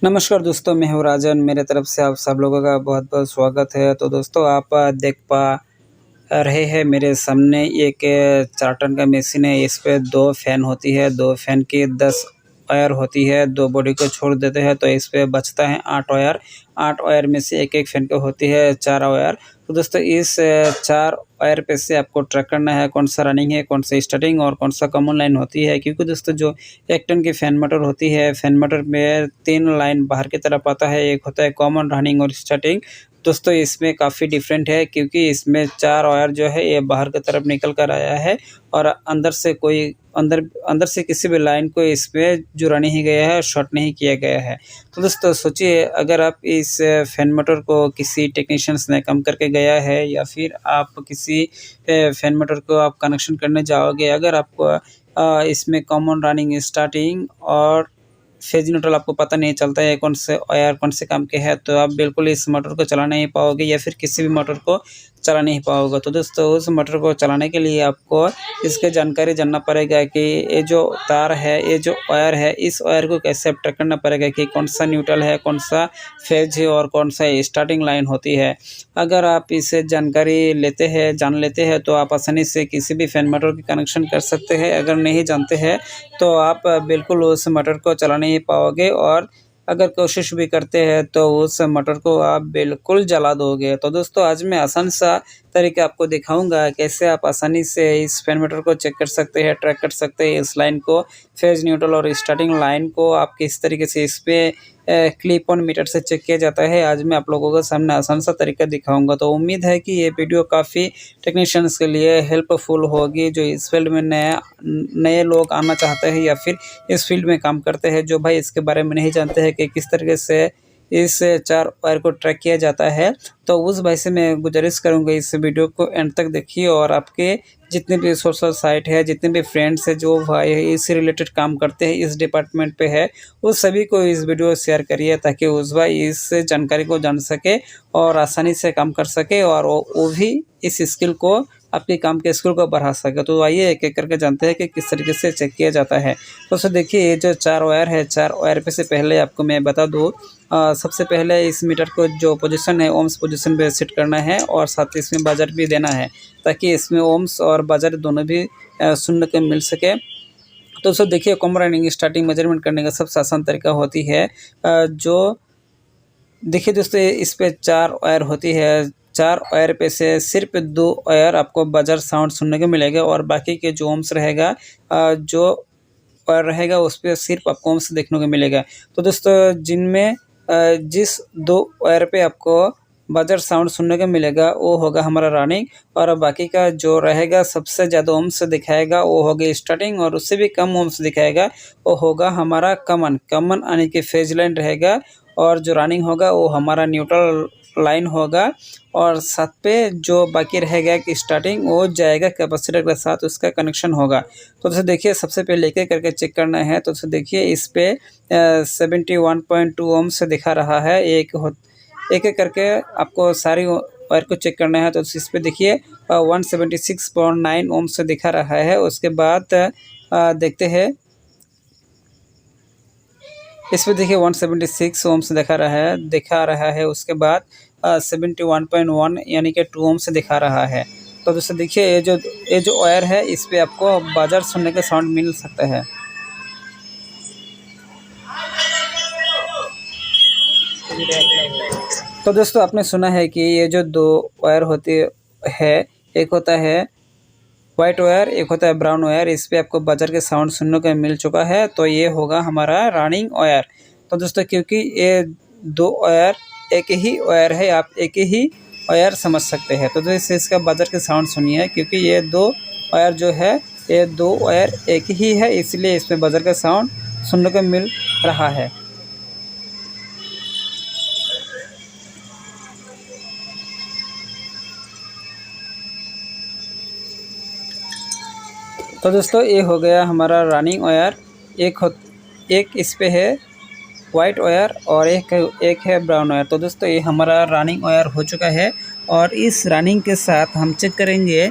नमस्कार दोस्तों, मैं हूँ राजन। मेरे तरफ से आप सब लोगों का बहुत-बहुत स्वागत है। तो दोस्तों आप देख पा रहे हैं मेरे सामने एक 4 टन का मशीन है। इस पे 2 फैन होती है, 2 फैन की 10 वायर होती है, 2 बॉडी को छोड़ देते हैं तो इस पे बचता है 8 वायर। 8 वायर में से एक-एक फैन को होती है 4 वायर। तो दोस्तों इस 4 वायर पे से आपको ट्रैक करना है कौन-सा रनिंग है, कौन-सा स्टार्टिंग और कौन-सा कॉमन लाइन होती है। क्योंकि दोस्तों जो 1 टन की फैन मोटर होती है, फैन मोटर में 3 लाइन बाहर की तरफ आता है, एक होता है कॉमन, रनिंग और स्टार्टिंग। दोस्तों इसमें काफ़ी डिफरेंट है क्योंकि इसमें 4 वायर जो है ये बाहर की तरफ निकल कर आया है और अंदर अंदर से किसी भी लाइन को इसमें जुड़ा नहीं गया है, शॉर्ट नहीं किया गया है। तो दोस्तों सोचिए, अगर आप इस फैन मोटर को किसी टेक्नीशियंस ने कम करके गया है या फिर आप किसी फैन मोटर को आप कनेक्शन करने जाओगे, अगर आपको इसमें कॉमन, रनिंग, स्टार्टिंग और फेज न्यूट्रल आपको पता नहीं चलता है कौन से वायर कौन से काम के हैं, तो आप बिल्कुल इस मोटर को चला नहीं पाओगे या फिर किसी भी मोटर को चला नहीं पाओगे। तो दोस्तों उस मोटर को चलाने के लिए आपको इसकी जानकारी जानना पड़ेगा कि ये जो तार है, ये जो वायर है, इस वायर को कैसे आप ट्रैक करना पड़ेगा कि कौन-सा न्यूट्रल है, कौन-सा फेज है और कौन-सा स्टार्टिंग लाइन होती है। अगर आप इसे जानकारी जान लेते हैं तो आप आसानी से किसी भी फैन मोटर की कनेक्शन कर सकते हैं। अगर नहीं जानते हैं तो आप बिल्कुल उस मोटर को चला नहीं पाओगे और अगर कोशिश भी करते हैं तो उस मोटर को आप बिल्कुल जला दोगे। तो दोस्तों आज मैं आसान सा तरीका आपको दिखाऊँगा कैसे आप आसानी से इस फैन मोटर को चेक कर सकते हैं, ट्रैक कर सकते हैं। इस लाइन को, फेज, न्यूट्रल और स्टार्टिंग लाइन को आप किस तरीके से इस पे क्लिप ऑन मीटर से चेक किया जाता है, आज मैं आप लोगों के सामने आसान सा तरीका दिखाऊँगा। तो उम्मीद है कि ये वीडियो काफ़ी टेक्नीशियंस के लिए हेल्पफुल होगी, जो इस फील्ड में नए लोग आना चाहते हैं या फिर इस फील्ड में काम करते हैं, जो भाई इसके बारे में नहीं जानते हैं कि किस तरीके से इस 4 वायर को ट्रैक किया जाता है। तो उस भाई से मैं गुज़ारिश करूँगा इस वीडियो को एंड तक देखिए और आपके जितने भी सोशल साइट है, जितने भी फ्रेंड्स हैं, जो भाई इससे रिलेटेड काम करते हैं, इस डिपार्टमेंट पे है, उस सभी को इस वीडियो शेयर करिए ताकि उस भाई इस जानकारी को जान सके और आसानी से काम कर सके और वो भी इस स्किल को, आपके काम के स्किल को बढ़ा सके। तो आइए एक-एक करके जानते हैं कि किस तरीके से चेक किया जाता है। तो सर देखिए, ये जो 4 वायर है, 4 वायर पे से पहले आपको मैं बता दूँ, सबसे पहले इस मीटर को जो पोजीशन है, ओम्स पोजीशन पे सेट करना है और साथ ही इसमें बजर भी देना है ताकि इसमें ओम्स और बजर दोनों भी सुनने को मिल सके। तो सर देखिए, कॉमन रनिंग स्टार्टिंग मेजरमेंट करने का सबसे आसान तरीका होती है, जो देखिए दोस्तों इस पे 4 वायर होती है। 4 वायर पे से सिर्फ़ 2 वायर आपको बजर साउंड सुनने को मिलेगा और बाकी के जो ओम्स रहेगा, जो वायर रहेगा उस पे सिर्फ़ आपको ओम्स देखने को मिलेगा। तो दोस्तों जिनमें जिस 2 वायर पे आपको बजर साउंड सुनने को मिलेगा वो होगा हमारा रनिंग और बाकी का जो रहेगा सबसे ज़्यादा ओम्स दिखाएगा वो होगा स्टार्टिंग और उससे भी कम ओम्स दिखाएगा वो होगा हमारा कॉमन। कॉमन यानी कि फेज लाइन रहेगा और जो रनिंग होगा वो हमारा न्यूट्रल लाइन होगा और साथ पे जो बाकी रहेगा कि स्टार्टिंग वो जाएगा कैपेसिटर के साथ, उसका कनेक्शन होगा। तो जैसे देखिए, सबसे पहले एक-एक करके चेक करना है। तो जैसे देखिए इस पे 71.2 ओम से दिखा रहा है। एक-एक करके आपको सारी वायर को चेक करना है। तो इस पे देखिए 176.9 ओम से दिखा रहा है। उसके बाद देखते हैं, इसमें देखिए 176 ओम्स दिखा रहा है। उसके बाद 71.1 यानी कि 2 ओम्स दिखा रहा है। तो दोस्तों देखिए, ये जो वायर है इस पे आपको बजर सुनने का साउंड मिल सकता है। तो दोस्तों आपने सुना है कि ये जो 2 वायर होती है, एक होता है व्हाइट वायर, एक होता है ब्राउन वायर। इस पे आपको बजर के साउंड सुनने को मिल चुका है, तो ये होगा हमारा रनिंग वायर। तो दोस्तों क्योंकि ये 2 वायर एक ही वायर है, आप एक ही वायर समझ सकते हैं। तो जैसे इसका बजर के साउंड सुनिए, क्योंकि ये 2 वायर जो है, ये 2 वायर एक ही है, इसलिए इसमें बजर का साउंड सुनने को मिल रहा है। तो दोस्तों ये हो गया हमारा रनिंग वायर। एक इस पे है वाइट वायर और एक है ब्राउन वायर। तो दोस्तों ये हमारा रनिंग वायर हो चुका है और इस रनिंग के साथ हम चेक करेंगे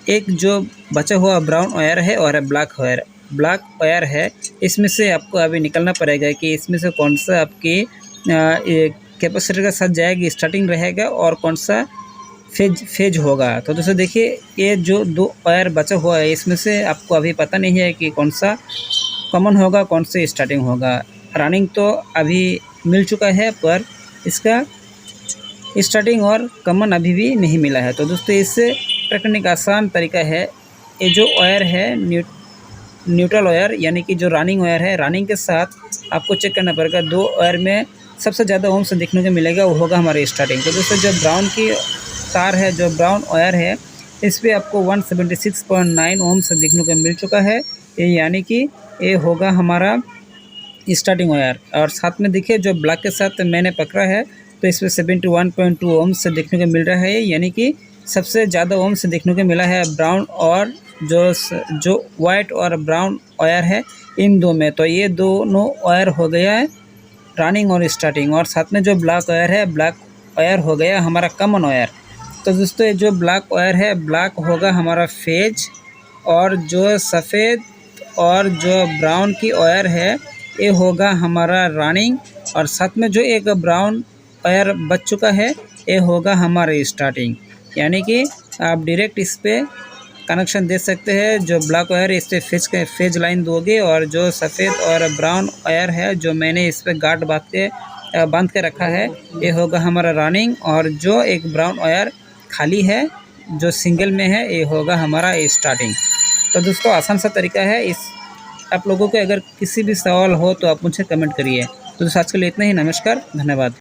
एक जो बचा हुआ ब्राउन वायर है और ब्लैक वायर। ब्लैक वायर है, इसमें से आपको अभी निकलना पड़ेगा कि इसमें से कौन सा आपकी कैपेसिटर के साथ जाएगी, स्टार्टिंग रहेगा, और कौन सा फेज होगा। तो दोस्तों देखिए, ये जो 2 वायर बचा हुआ है, इसमें से आपको अभी पता नहीं है कि कौन सा कॉमन होगा, कौन से स्टार्टिंग होगा। रनिंग तो अभी मिल चुका है, पर इसका स्टार्टिंग और कॉमन अभी भी नहीं मिला है। तो दोस्तों इससे ट्रैक करने का आसान तरीका है, ये जो वायर है न्यूट्रल वायर, यानी कि जो रनिंग वायर है, रनिंग के साथ आपको चेक करना पड़ेगा। 2 वायर में सबसे ज़्यादा ओम्स देखने को मिलेगा, वो होगा हमारे स्टार्टिंग। तो दोस्तों जो ब्राउन की तार है, जो ब्राउन वायर है, इस पर आपको 176.9 ओम्स देखने को मिल चुका है, यानी कि ये होगा हमारा स्टार्टिंग वायर। और साथ में देखिए जो ब्लैक के साथ मैंने पकड़ा है, तो इस पर 71.2 ओम्स देखने को मिल रहा है, यानी कि सबसे ज़्यादा ओम्स देखने को मिला है ब्राउन और जो वाइट और ब्राउन वायर है, इन दो में। तो ये दोनों वायर हो गया है रनिंग और स्टार्टिंग, और साथ में जो ब्लैक वायर है, ब्लैक वायर हो गया हमारा कॉमन वायर। तो दोस्तों ये जो ब्लैक वायर है, ब्लैक होगा हमारा फेज, और जो सफ़ेद और जो ब्राउन की वायर है, ये होगा हमारा रनिंग, और साथ में जो एक ब्राउन वायर बच चुका है, ये होगा हमारा स्टार्टिंग। यानी कि आप डायरेक्ट इस पर कनेक्शन दे सकते हैं। जो ब्लैक वायर इस पर फेज लाइन दोगे, और जो सफ़ेद और ब्राउन वायर है, जो मैंने इस पर गार्ड बांध के रखा है, ये होगा हमारा रनिंग, और जो एक ब्राउन वायर खाली है, जो सिंगल में है, ये होगा हमारा स्टार्टिंग। तो दोस्तों आसान सा तरीका है। आप लोगों को अगर किसी भी सवाल हो तो आप मुझे कमेंट करिए। तो दोस्तों आज के लिए इतना ही। नमस्कार, धन्यवाद।